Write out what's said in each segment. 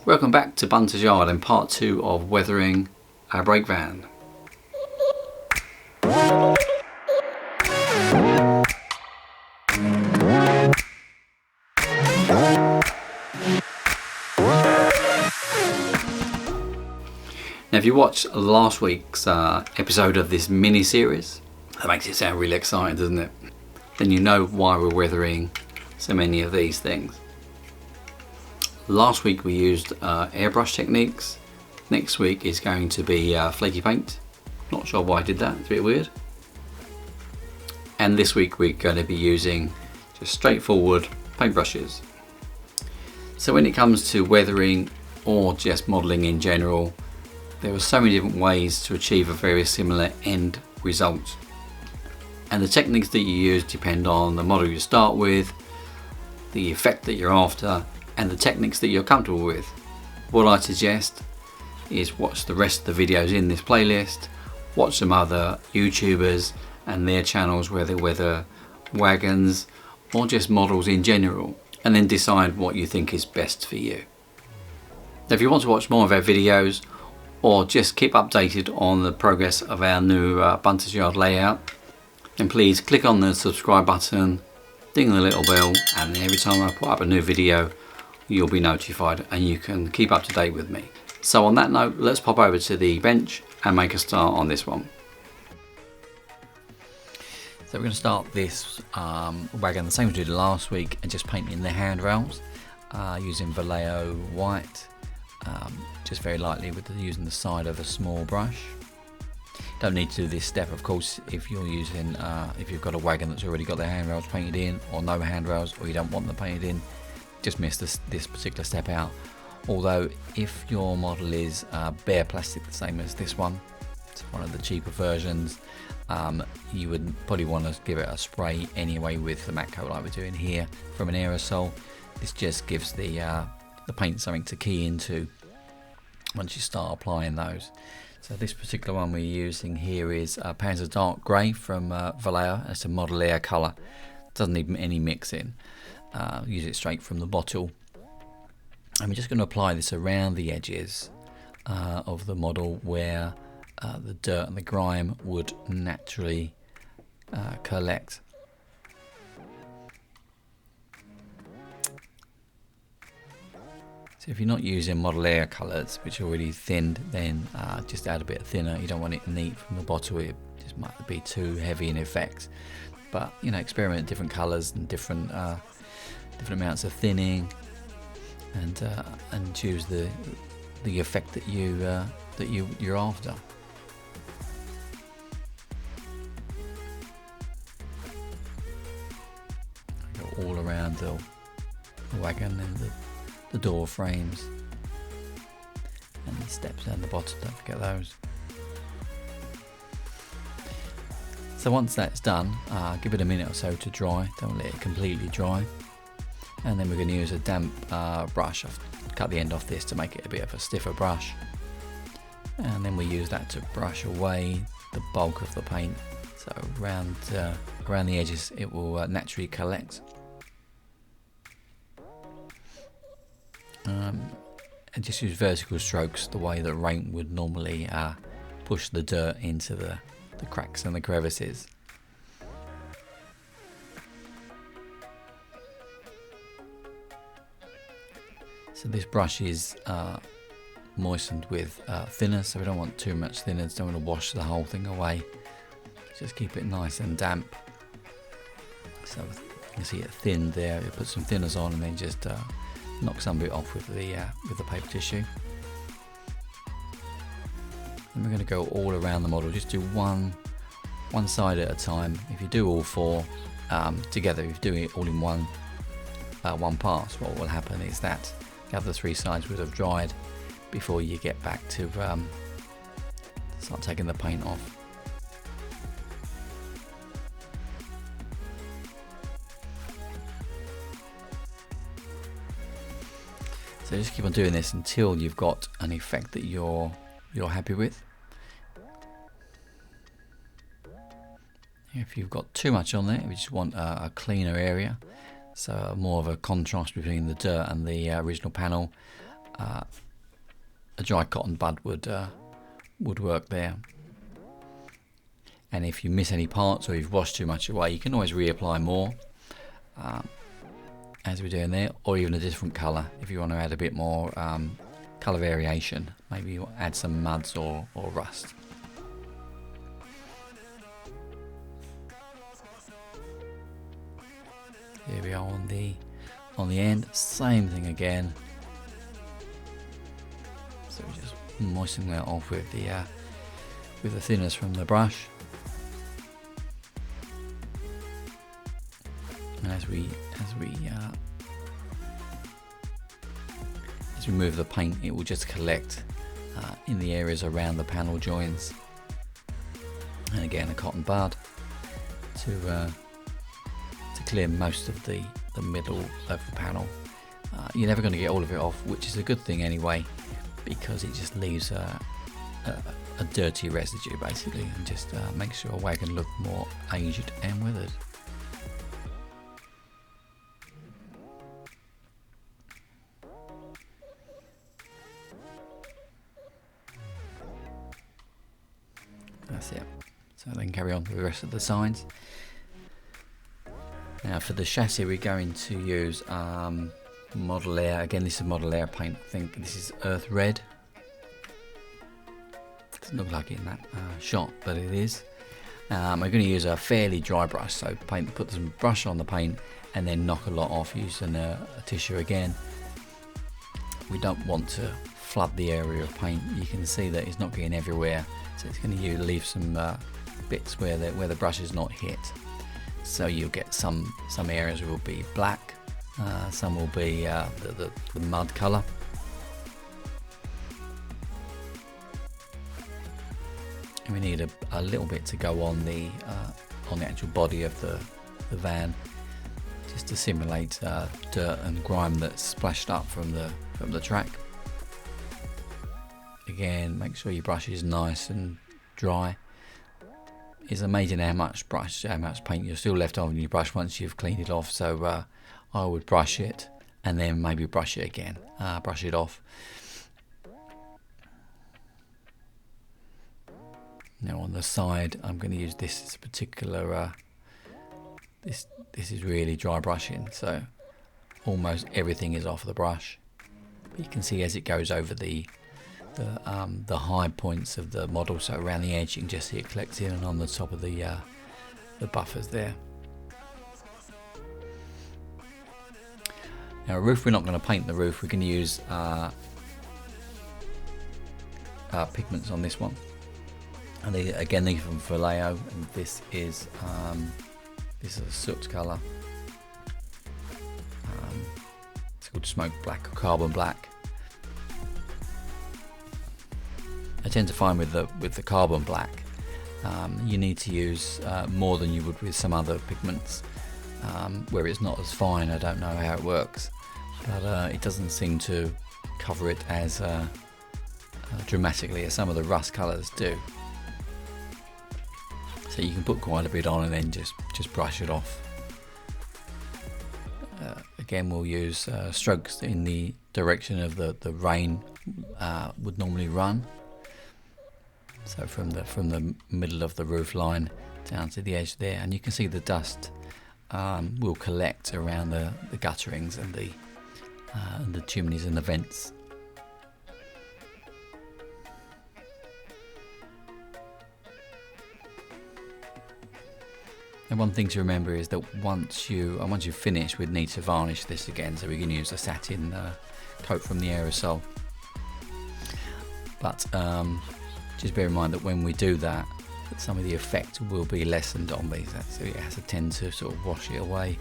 Welcome back to Bunter's Yard and part 2 of weathering our brake van. Now if you watched last week's episode of this mini-series, that makes it sound really exciting, doesn't it? Then you know why we're weathering so many of these things. Last week we used airbrush techniques. Next week is going to be flaky paint. Not sure why I did that, it's a bit weird. And this week we're going to be using just straightforward paintbrushes. So when it comes to weathering or just modelling in general, there are so many different ways to achieve a very similar end result. And the techniques that you use depend on the model you start with, the effect that you're after, and the techniques that you're comfortable with. What I suggest is watch the rest of the videos in this playlist, watch some other YouTubers and their channels where they weather wagons or just models in general, and then decide what you think is best for you. Now, if you want to watch more of our videos or just keep updated on the progress of our new Bunter's Yard layout, then please click on the subscribe button, ding the little bell, and every time I put up a new video you'll be notified and you can keep up to date with me. So on that note, let's pop over to the bench and make a start on this one. So we're going to start this wagon the same as we did last week and just painting the handrails using Vallejo white, just very lightly using the side of a small brush. Don't need to do this step, of course, if you're using if you've got a wagon that's already got the handrails painted in, or no handrails, or you don't want them painted in. Just miss this particular step out. Although if your model is bare plastic, the same as this one, it's one of the cheaper versions, you would probably want to give it a spray anyway with the matte coat like we're doing here from an aerosol. This just gives the paint something to key into once you start applying those. So this particular one we're using here is Panzer Dark Grey from Vallejo. It's a Model Air colour, doesn't need any mixing. Use it straight from the bottle, and we're just going to apply this around the edges of the model where the dirt and the grime would naturally collect. So if you're not using Model Air colours which are already thinned, then just add a bit thinner. You don't want it neat from the bottle, it just might be too heavy in effect. But you know, experiment with different colours and different amounts of thinning, and choose the effect that you're after. Go all around the wagon and the door frames and the steps down the bottom. Don't forget those. So once that's done, give it a minute or so to dry. Don't let it completely dry. And then we're going to use a damp brush. I've cut the end off this to make it a bit of a stiffer brush. And then we use that to brush away the bulk of the paint. So around the edges it will naturally collect. And just use vertical strokes the way that rain would normally push the dirt into the cracks and the crevices. So this brush is moistened with thinner, so we don't want too much thinner, don't want to wash the whole thing away. Just keep it nice and damp. So you can see it thinned there. You put some thinners on and then just knock some of it off with the paper tissue. And we're going to go all around the model. Just do one side at a time. If you do all four together, if you do it all in one pass, what will happen is that the other three sides would have dried before you get back to start taking the paint off. So just keep on doing this until you've got an effect that you're happy with. If you've got too much on there, if you just want a cleaner area, so more of a contrast between the dirt and the original panel, a dry cotton bud would work there. And if you miss any parts or you've washed too much away, you can always reapply more, as we're doing there, or even a different colour if you want to add a bit more colour variation. Maybe you add some muds or rust. Here we are on the end, same thing again. So we just moisten that off with the thinners from the brush. And as we move the paint, it will just collect in the areas around the panel joins. And again, a cotton bud to clear most of the middle of the panel. You're never going to get all of it off, which is a good thing anyway, because it just leaves a dirty residue basically, and just makes your wagon look more aged and weathered. That's it. So then carry on with the rest of the sides. Now for the chassis, we're going to use Model Air. Again, this is Model Air paint. I think this is Earth Red. Doesn't look like it in that shot, but it is. We're going to use a fairly dry brush, so put some brush on the paint and then knock a lot off using a tissue again. We don't want to flood the area of paint. You can see that it's not getting everywhere, so it's going to leave some bits where the brush is not hit. So you'll get some areas will be black, some will be the mud colour. And we need a little bit to go on the actual body of the van, just to simulate dirt and grime that's splashed up from the track. Again, make sure your brush is nice and dry. It's amazing how much paint you're still left on your brush once you've cleaned it off. So I would brush it and then maybe brush it again, brush it off. Now on the side, I'm going to use this particular. This is really dry brushing, so almost everything is off the brush. But you can see as it goes over the high points of the model, so around the edge you can just see it collect in, and on the top of the buffers there. Now a roof, we're not going to paint the roof, we're going to use pigments on this one. And these are from Vallejo, and this is a soot colour. It's called smoke black or carbon black. I tend to find with the carbon black, you need to use more than you would with some other pigments, where it's not as fine. I don't know how it works, but it doesn't seem to cover it as dramatically as some of the rust colours do. So you can put quite a bit on and then just brush it off. Again, we'll use strokes in the direction of the rain would normally run. So from the middle of the roof line down to the edge there, and you can see the dust will collect around the gutterings and the chimneys and the vents. And one thing to remember is that once you finish, we'd need to varnish this again, so we can use a satin coat from the aerosol. But just bear in mind that when we do that some of the effect will be lessened on these, so it has to tend to sort of wash it away.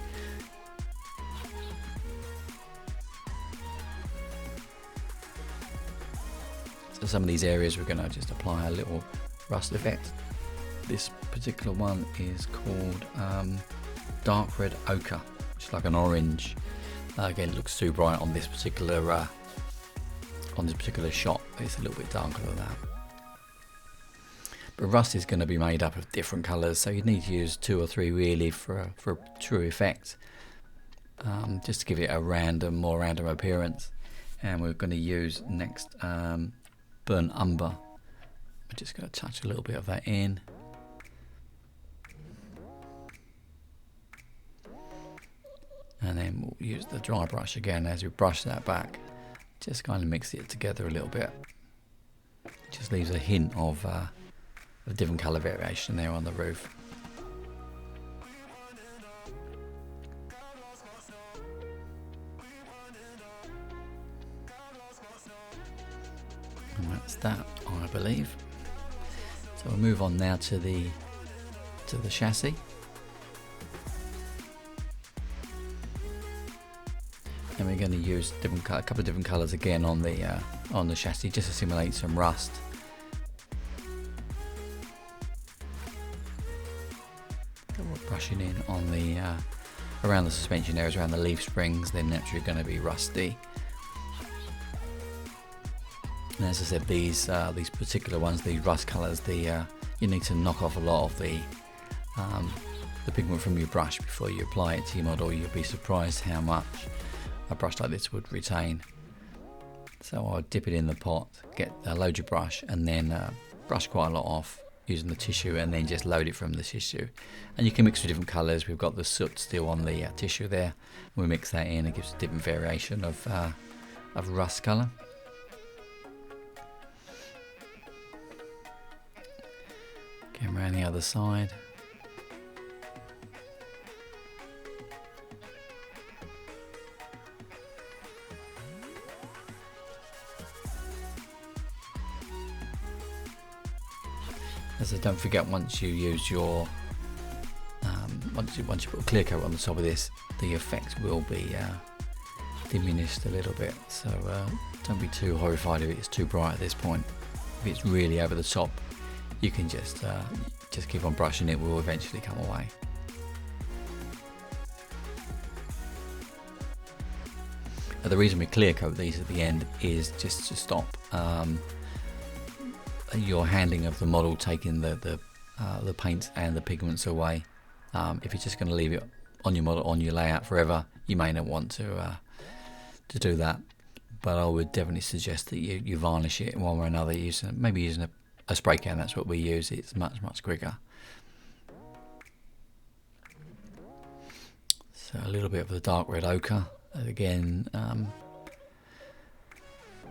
So some of these areas we're going to just apply a little rust effect. This particular one is called dark red ochre, which is like an orange. Again, it looks too bright on this particular shot. It's a little bit darker than that. But rust is going to be made up of different colours, so you need to use 2 or 3 really for a true effect, just to give it a more random appearance. And we're going to use next burnt umber. I'm just going to touch a little bit of that in. And then we'll use the dry brush again as we brush that back. Just kind of mix it together a little bit. Just leaves a hint of a different colour variation there on the roof. And that's that, I believe. So we'll move on now to the chassis. And we're going to use a couple of different colours again on the chassis, just to simulate some rust. We're brushing in on the around the suspension areas, around the leaf springs. They're naturally going to be rusty. And as I said, these particular ones, these rust colours, you need to knock off a lot of the pigment from your brush before you apply it to your model. You'll be surprised how much a brush like this would retain. So I'll dip it in the pot, load your brush, and then brush quite a lot off using the tissue, and then just load it from the tissue. And you can mix with different colours. We've got the soot still on the tissue there. We mix that in, it gives a different variation of rust colour. Going around the other side. So don't forget, once you use your once you put a clear coat on the top of this, the effect will be diminished a little bit. So don't be too horrified if it's too bright at this point. If it's really over the top, you can just keep on brushing. It will eventually come away. The reason we clear coat these at the end is just to stop your handling of the model taking the paint and the pigments away. If you're just going to leave it on your model, on your layout forever, you may not want to do that. But I would definitely suggest that you varnish it in one way or another, maybe using a spray can. That's what we use. It's much quicker. So a little bit of the dark red ochre. Again,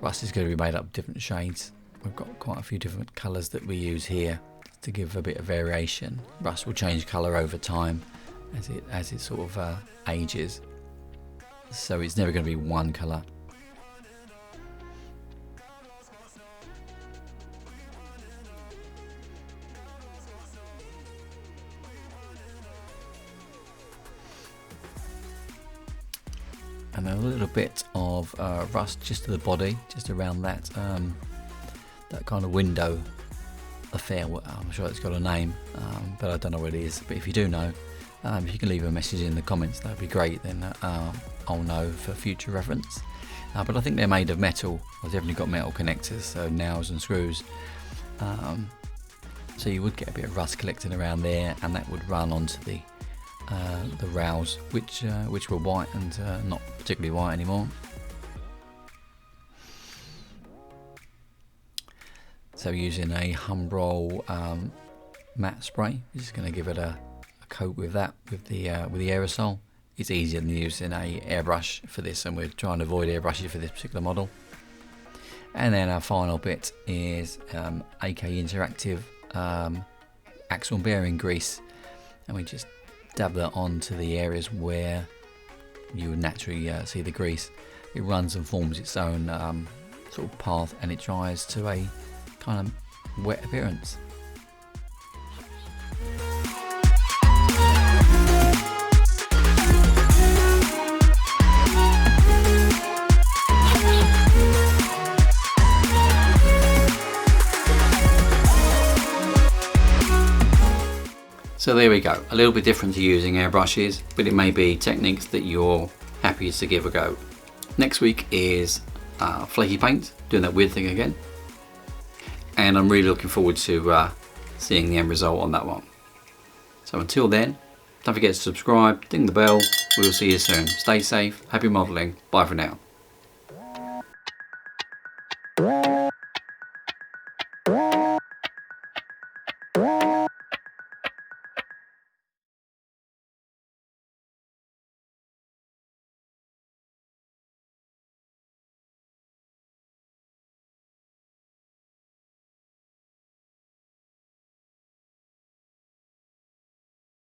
rust is going to be made up of different shades. We've got quite a few different colours that we use here to give a bit of variation. Rust will change colour over time as it sort of ages, so it's never going to be one colour. And a little bit of rust just to the body, just around that kind of window affair. I'm sure it's got a name, but I don't know what it is. But if you do know, if you can leave a message in the comments, that'd be great. Then I'll know for future reference. But I think they're made of metal. I've definitely got metal connectors, so nails and screws. So you would get a bit of rust collecting around there, and that would run onto the rails, which were white and not particularly white anymore. So using a Humbrol matte spray, just going to give it a coat with that, with the aerosol. It's easier than using a airbrush for this, and we're trying to avoid airbrushes for this particular model. And then our final bit is AK Interactive axle and bearing grease, and we just dab that onto the areas where you would naturally see the grease. It runs and forms its own sort of path, and it dries to a kind of wet appearance. So there we go, a little bit different to using airbrushes, but it may be techniques that you're happy to give a go. Next week is flaky paint, doing that weird thing again. And I'm really looking forward to seeing the end result on that one. So until then, don't forget to subscribe, ding the bell. We will see you soon. Stay safe, happy modelling, bye for now. you.